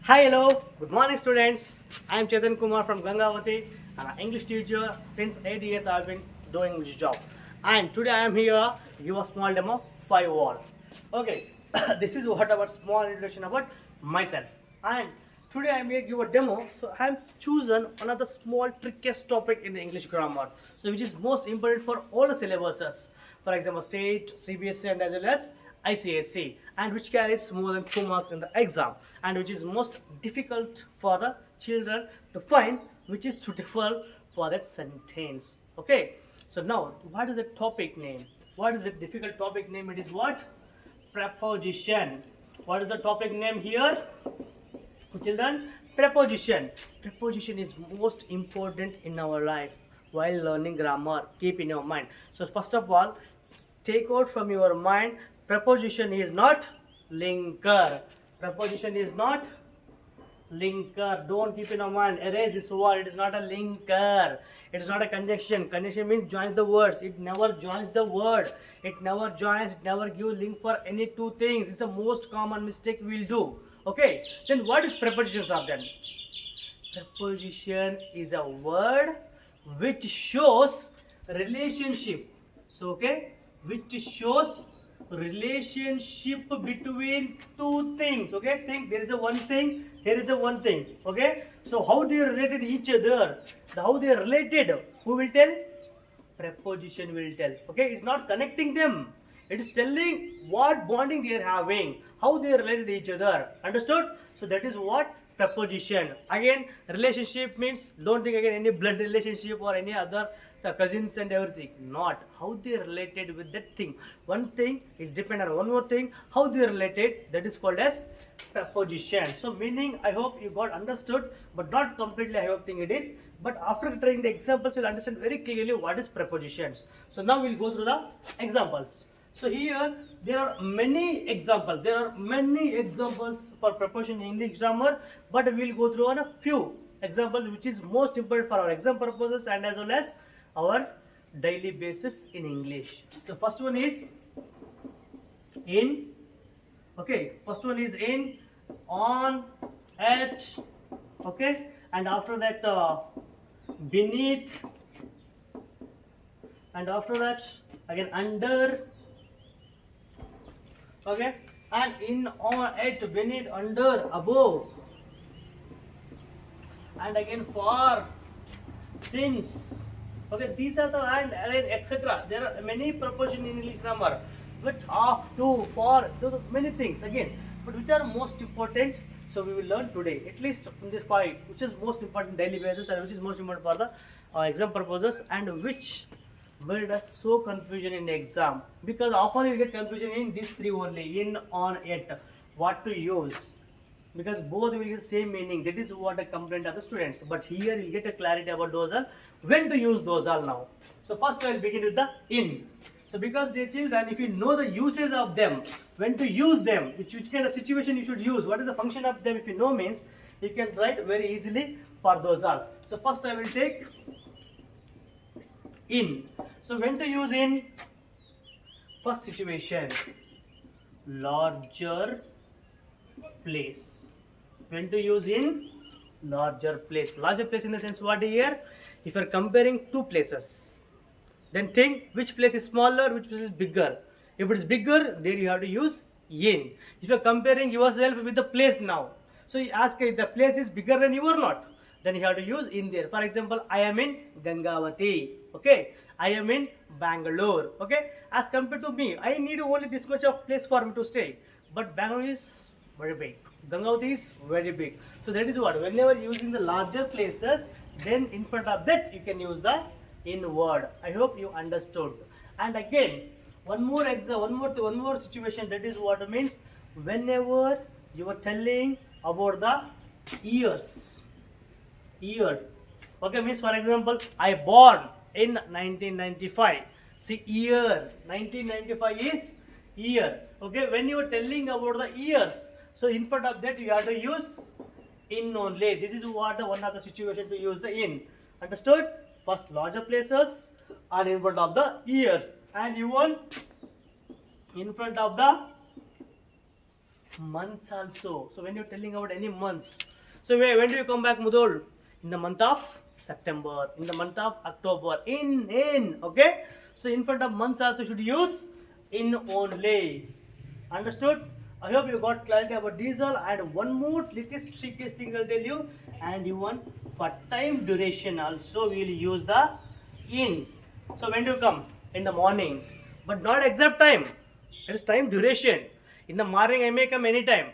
Hi, hello, good morning, students. I am Chetan Kumar from Gangavati, and an English teacher. Since 8 years, I've been doing this job. And today, I am here to give a small demo for you all. Okay, this is what about small introduction about myself. And today, I am here to give a demo. So, I am chosen another small trickiest topic in the English grammar. So, which is most important for all the syllabuses. For example, state, CBSE, and as well as ICSE, and which carries more than 2 marks in the exam, and which is most difficult for the children to find which is suitable for that sentence. Okay, so now what is the topic name? What is the difficult topic name? It is what? Preposition. What is the topic name here, children? Preposition. Preposition is most important in our life while learning grammar. Keep in your mind. So first of all, take out from your mind, preposition is not linker. Preposition is not linker. Don't keep in your mind, erase this word. It is not a linker. It is not a conjunction. Conjunction means joins the words. It never joins the word. It never joins, it never gives link for any two things. It's the most common mistake we'll do. Okay, then what is prepositions are then? Preposition is a word which shows relationship. So okay, which shows relationship between two things. Okay, think there is a one thing, here is a one thing. Okay, so how they are related each other, how they are related, who will tell? Preposition will tell. Okay, it's not connecting them, it is telling what bonding they are having, how they are related to each other. Understood? So that is what preposition. Again, relationship means, don't think again any blood relationship or any other the cousins and everything. Not how they are related with that thing. One thing is dependent on one more thing, how they are related, that is called as preposition. So meaning, I hope you got understood, but not completely, I hope think it is. But after trying the examples, you'll understand very clearly what is prepositions. So now we'll go through the examples. So here there are many examples. There are many examples for preposition in English grammar, but we will go through on a few examples which is most important for our exam purposes and as well as our daily basis in English. So first one is in. Okay, first one is in, on, at. Okay, and after that beneath, and after that again under. Okay, and in, on, at, beneath, under, above, and again for, since. Okay, these are the and etc. There are many preposition in English grammar, which of, to, for, those are many things again, but which are most important. So we will learn today at least in the five, which is most important daily basis and which is most important for the exam purposes, and which made us so confusion in the exam, because often you get confusion in these three only, in, on, at, what to use, because both will get same meaning. That is what a complaint of the students, but here you get a clarity about those all, when to use those all now. So first I will begin with the in. So because dear children, if you know the uses of them, when to use them, which kind of situation you should use, what is the function of them, if you know means, you can write very easily for those all. So first I will take in. So when to use in? First situation, larger place. When to use in? Larger place. Larger place in the sense what here? If you are comparing two places, then think which place is smaller, which place is bigger. If it is bigger, there you have to use in. If you are comparing yourself with the place now, so you ask if the place is bigger than you or not, then you have to use in there. For example, I am in Gangavati. Okay, I am in Bangalore. Okay, as compared to me, I need only this much of place for me to stay, but Bangalore is very big. Gangavati is very big. So that is what, whenever using the larger places, then in front of that you can use the in word. I hope you understood. And again, one more situation, that is what means, whenever you are telling about the years. Year. Okay, means for example, I born in 1995. See, year 1995 is year. Okay, when you are telling about the years, so in front of that you have to use in only. This is what the one of the situation to use the in. Understood? First larger places are in front of the years, and even in front of the months also. So when you're telling about any months, so when do you come back, Mudol? In the month of September, in the month of October, in, okay? So in front of months also should use in only. Understood? I hope you got clarity about these all. And one more little trickiest thing I'll tell you. And you want for time duration also we will use the in. So when do you come? In the morning, but not exact time. It is time duration. In the morning I may come anytime.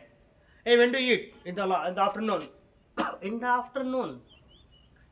Hey, when do you eat? In the afternoon. In the afternoon.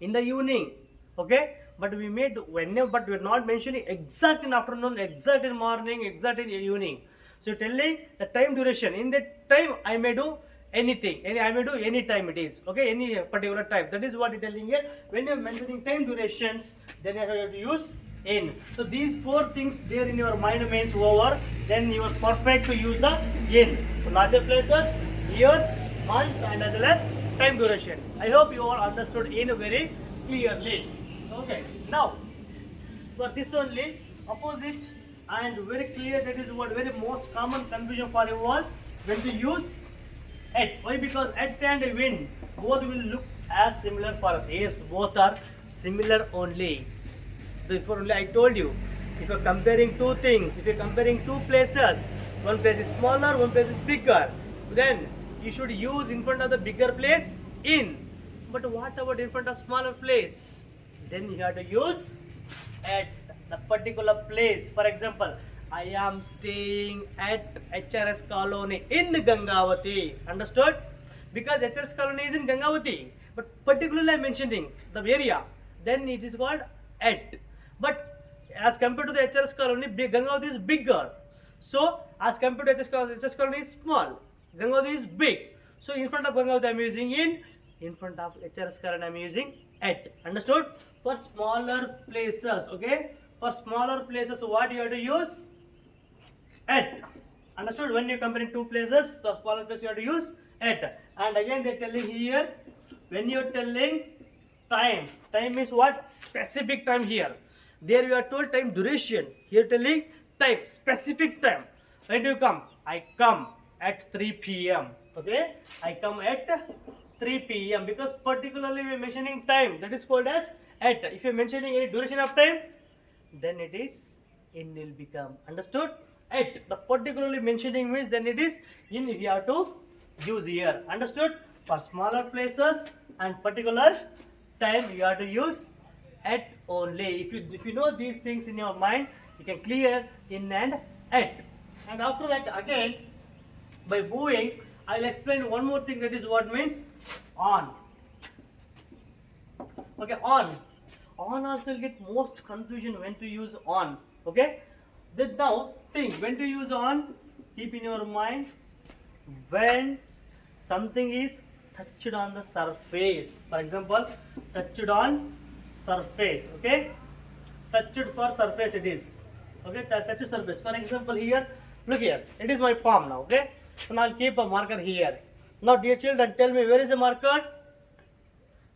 In the evening. Okay? But we made whenever, but we're not mentioning exact in afternoon, exact in morning, exact in evening. So you're telling the time duration. In that time I may do anything. I may do any time it is. Okay, any particular time. That is what you're telling here. When you're mentioning time durations, then you have to use in. So these four things there in your mind means over, then you are perfect to use the in. So larger places, years, months, and as well as time duration. I hope you all understood in very clearly. Okay, now for this only opposite and very clear, that is what very most common confusion for you all when to use at. Why? Because at and when both will look as similar for us. Yes, both are similar only. Before only I told you, if you're comparing two things, if you're comparing two places, one place is smaller, one place is bigger, then you should use in front of the bigger place in. But what about in front of smaller place? Then you have to use at the particular place. For example, I am staying at HRS Colony in Gangavati. Understood? Because HRS Colony is in Gangavati, but particularly I am mentioning the area, then it is called at. But as compared to the HRS Colony, Gangavati is bigger. So as compared to HRS Colony is small. Gangavati is big. So in front of Gangavati I am using in front of HRS Colony I am using at. Understood? For smaller places, okay? For smaller places, what you have to use? At. Understood? When you comparing two places, so smaller places you have to use at. And again they are telling here, when you are telling time, time is what? Specific time here. There you are told time duration. Here telling time, specific time. When do you come? I come at 3 p.m. Okay? I come at 3 p.m. because particularly we are mentioning time. That is called as at. If you are mentioning any duration of time, then it is in will become. Understood? At. The particularly mentioning means then it is in we have to use here. Understood? For smaller places and particular time you have to use at only. If you know these things in your mind, you can clear in and at. And after that again by moving, I will explain one more thing, that is what means on. Okay, on. On also will get most confusion when to use on. Okay. Then now think when to use on. Keep in your mind when something is touched on the surface. For example, touched on surface. Okay. Touched for surface it is. Okay. Touch surface. For example, here, look here. It is my palm now. Okay. So now I'll keep a marker here. Now dear children, tell me where is the marker?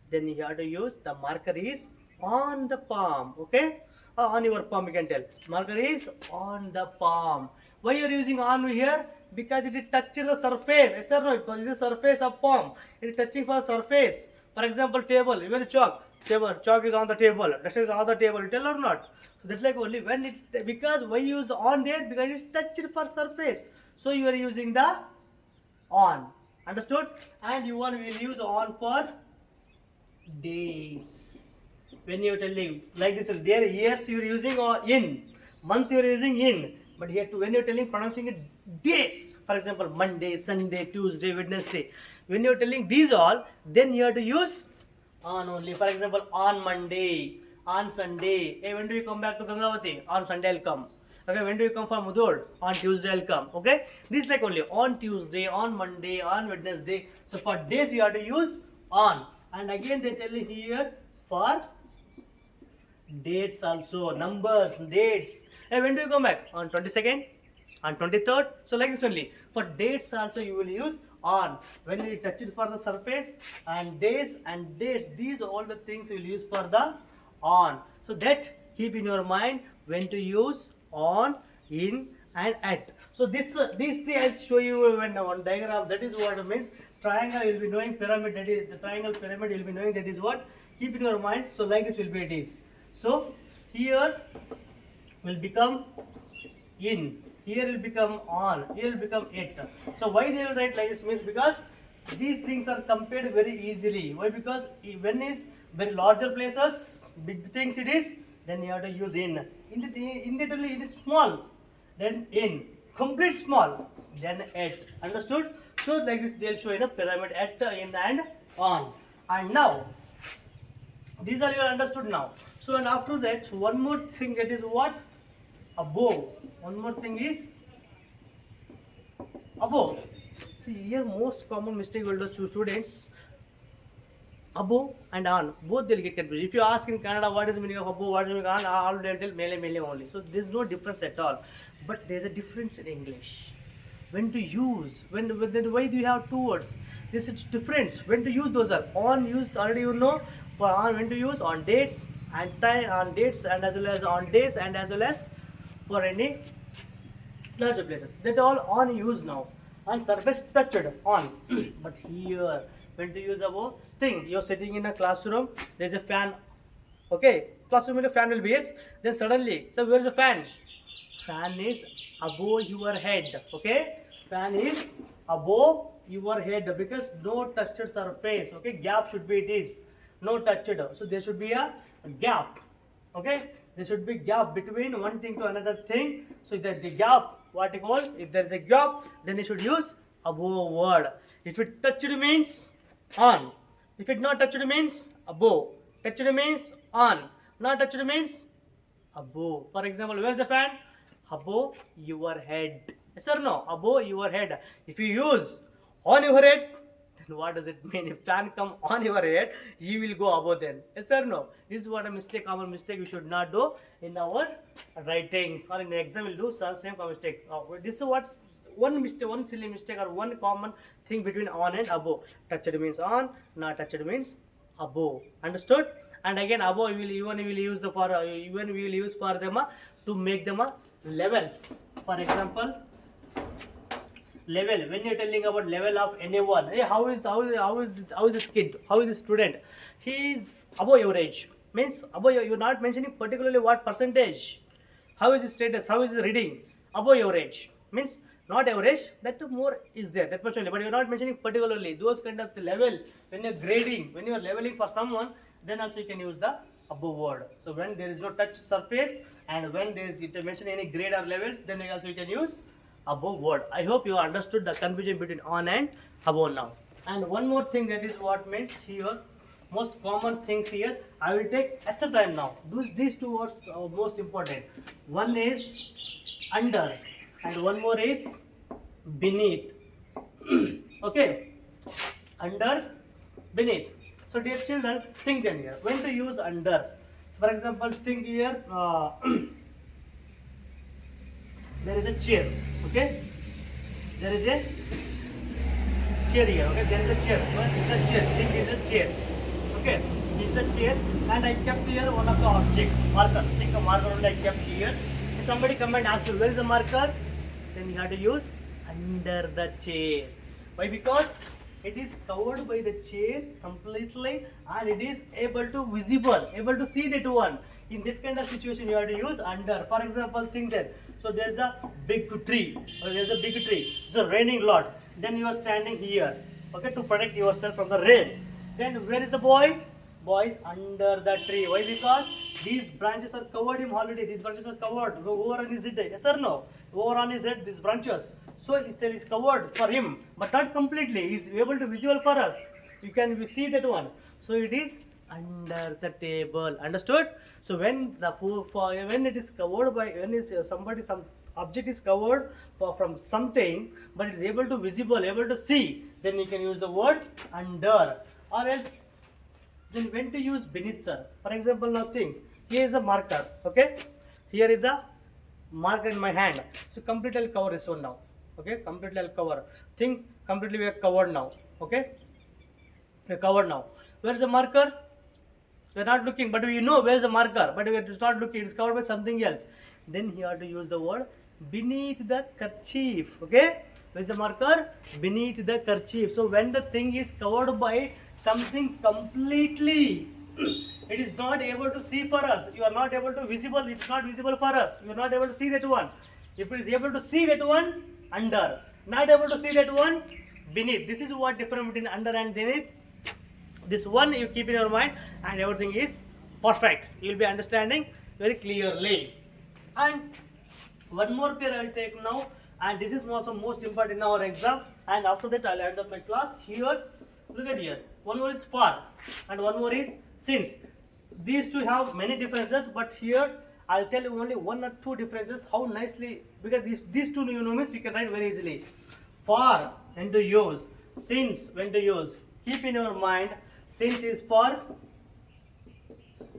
Then you have to use the marker is on the palm. Okay. On your palm you can tell. Marker is on the palm. Why you are using on here? Because it is touching the surface. Yes or no? It is the surface of palm. It is touching for surface. For example, table. Even chalk. Table. Chalk is on the table. Dust is on the table. You tell or not? So that's like only when it's because why you use on there? Because it's touched for surface. So you are using the on. Understood? And you will use on for days. When you are telling like this, there years you are using or in, months you are using in, but here to when you are telling pronouncing it days. For example, Monday, Sunday, Tuesday, Wednesday. When you are telling these all, then you have to use on only. For example, on Monday, on Sunday. Hey, when do you come back to Gangavati? On Sunday I'll come. Okay, when do you come for Mudhol? On Tuesday I'll come. Okay, this like only on Tuesday, on Monday, on Wednesday. So for days you have to use on. And again they tell you here for dates also, numbers, dates. Hey, when do you come back? On 22nd, on 23rd. So like this only. For dates also you will use on. When you touch it for the surface, and days and dates, these all the things you will use for the on. So that keep in your mind when to use on, in, and at. So these three I'll show you when one diagram. That is what it means. Triangle you'll be knowing, pyramid, that is the triangle pyramid you'll be knowing, that is what. Keep in your mind. So like this will be it is. So here will become in, here will become on, here will become it. So why they will write like this means because these things are compared very easily. Why? Because when is very larger places, big things it is, then you have to use in. Literally it is small, then in. Complete small, then at. Understood? So like this they'll show in a pyramid at, in and on. And now these are you understood now. So and after that one more thing, that is what? Above. One more thing is above. See here most common mistake will do to students, above and on. Both they'll get confused. If you ask in Canada what is the meaning of above, what is the meaning of on, all they'll tell mele only. So there's no difference at all. But there's a difference in English. When to use, then why do you have two words? This is difference. When to use those are on used already you know. For on when to use on dates and time, on dates and as well as on days and as well as for any larger places. That all on use now. And surface touched on. But here when to use above, think you're sitting in a classroom, there's a fan. Okay, classroom in a fan will be yes. Then suddenly, so where's the fan? Fan is above your head. Okay, fan is above your head because no touched surface. Okay, gap should be it is no touched. So there should be a gap. Okay, there should be gap between one thing to another thing. So that the gap, what you call, if there is a gap, then you should use above word. If it touched means on. If it not touched means above. Touched means on. Not touched means above. For example, where's the fan? Above your head. Yes or no? Above your head. If you use on your head, then what does it mean? If fan come on your head, you will go above then. Yes or no? This is what a mistake, common mistake we should not do in our writings or in the exam. We'll do same common mistake. This is what one mistake, one silly mistake or one common thing between on and above. Touched means on, not touched means above. Understood? And again above we will use the for even we will use for them to make them levels. For example, level, when you're telling about level of anyone, hey, how is this kid, how is this student, he is above your age, means above you're not mentioning particularly what percentage, how is his status, how is his reading, above your age means not average, that more is there, that much only, but you're not mentioning particularly those kind of the level. When you're grading, when you're leveling for someone, then also you can use the above word. So when there is no touch surface and when there is mention any grade or levels, then also you can use above word. I hope you understood the confusion between on and above now. And one more thing, that is what means here, most common things here, I will take extra time now. These two words are most important. One is under and one more is beneath. Okay, under, beneath. So dear children, think then here, when to use under. So for example, think here, there is a chair, okay, there is a chair here, okay, there is a chair, it's a chair, think it is a chair, okay, it's a chair, and I kept here one of the object, marker, think a marker only I kept here. If somebody come and ask you, where is the marker, then you have to use under the chair. Why? Because it is covered by the chair completely and it is able to visible, able to see that one. In that kind of situation you have to use under. For example, think that, so there is a big tree, or there is a big tree, it's a raining lot, then you are standing here, okay, to protect yourself from the rain. Then where is the boy? Boy is under the tree. Why? Because these branches are covered him already, these branches are covered, over on his head, yes or no? Over on his head, these branches, so it still is covered for him, but not completely, he is able to visual for us, you can see that one. So it is under the table. Understood? So when the when it is covered by, when is somebody, some object is covered from something but it is able to visible, able to see, then you can use the word under. Or else then when to use beneath, sir? For example, now think, here is a marker, okay, here is a marker in my hand, so completely I'll cover this one now, okay, completely I'll cover, think completely we are covered now, okay, we are covered now. Where is the marker? We are not looking, but we know where is the marker, but we are not looking, it is covered by something else. Then you have to use the word beneath the kerchief. Okay, where is the marker? Beneath the kerchief. So when the thing is covered by something completely, it is not able to see for us. You are not able to visible. It's not visible for us. You are not able to see that one. If it is able to see that one, under. Not able to see that one, beneath. This is what difference between under and beneath. This one you keep in your mind, and everything is perfect. You will be understanding very clearly. And one more pair I will take now, and this is also most important in our exam. And after that I will end up my class. Here, look at here. One more is for, and one more is since. These two have many differences, but here I'll tell you only one or two differences. How nicely, because these two you know means you can write very easily. For when to use, since when to use. Keep in your mind, since is for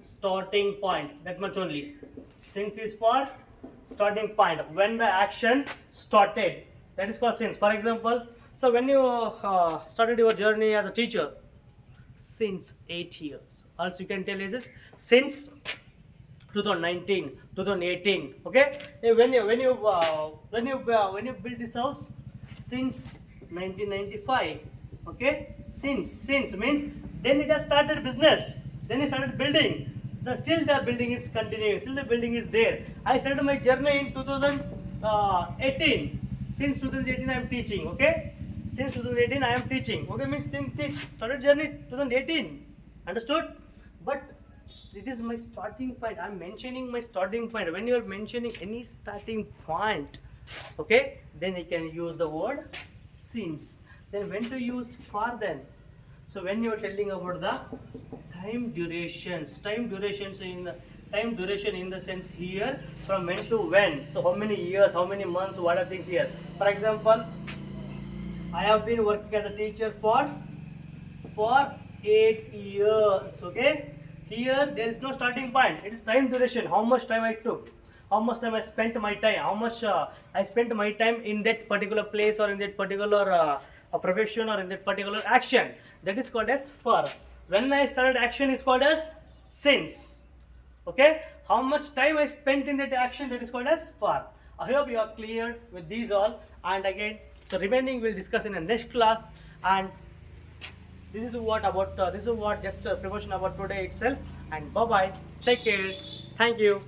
starting point. That much only. Since is for starting point. When the action started, that is called since. For example, so when you started your journey as a teacher, since 8 years. Also you can tell is it since 2019, 2018. Okay. When you build this house, since 1995. Okay. Since means then it has started business. Then it started building. Still the building is continuing. Still the building is there. I started my journey in 2018. Since 2018 I am teaching. Okay. Since 2018 I am teaching. Okay, means started journey 2018. Understood? But it is my starting point. I am mentioning my starting point. When you are mentioning any starting point, okay, then you can use the word since. Then when to use for then? So when you are telling about the time durations in the sense here from when to when. So how many years, how many months, what are things here? For example, I have been working as a teacher for 8 years. Okay, here there is no starting point. It is time duration. How much time I took, how much time I spent my time, how much I spent my time in that particular place or in that particular profession or in that particular action. That is called as for. When I started action is called as since. Okay, how much time I spent in that action, that is called as for. I hope you are clear with these all. And again, the remaining we'll discuss in the next class. And this is what about this is what just preparation about today itself. And bye bye. Take care. Thank you.